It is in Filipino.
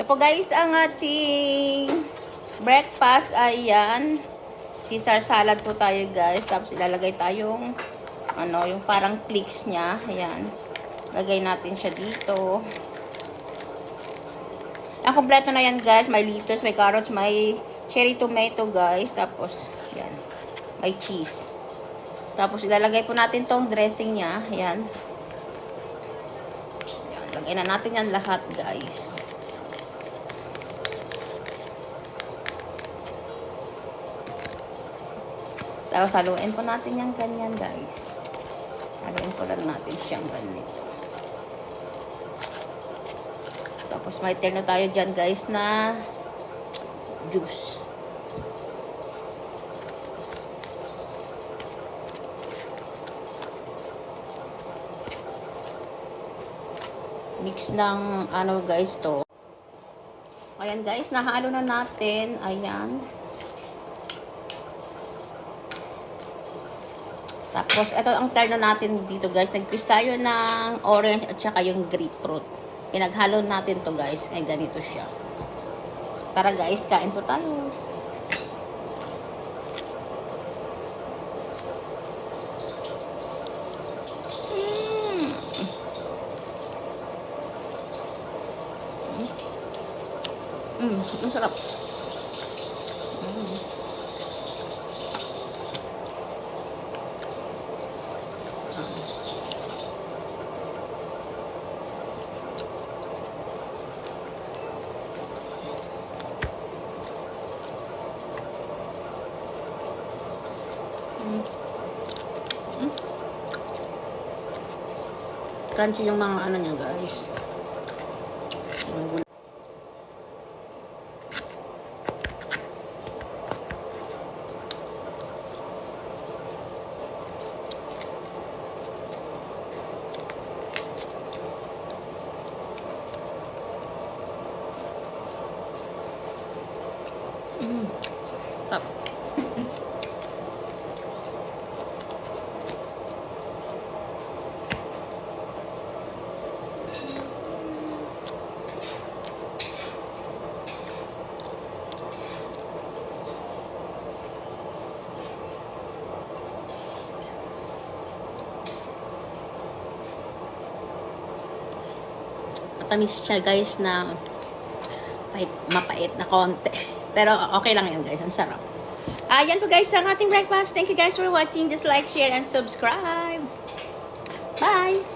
Ito po guys, ang ating breakfast. Ayan. Caesar salad po tayo guys. Tapos ilalagay tayong yung parang flakes niya. Ayan. Lagay natin siya dito. Ang kompleto na yan guys. May lettuce, may carrots, may cherry tomato guys. Tapos, yan. May cheese. Tapos ilalagay po natin tong dressing niya. Ayan. Ayan. Lagay na natin yan lahat guys. Tapos haluin po natin yan ganyan guys. Haluin po lang natin siyang ganito. Tapos may terno tayo dyan guys na juice. Mix ng guys to. Ayan guys, nahalo na natin. Ayan. Tapos, ito ang terno natin dito guys. Nag-twist tayo ng orange at saka yung grapefruit. Pinaghalo natin to guys. Ay, ganito siya. Tara guys, kain po tayo. Ang sarap. Crunchy yung mga niya guys. Matamis siya guys na mapait na konti. Pero okay lang yun guys. Ang sarap. Ayan po guys ang ating breakfast. Thank you guys for watching. Just like, share, and subscribe. Bye!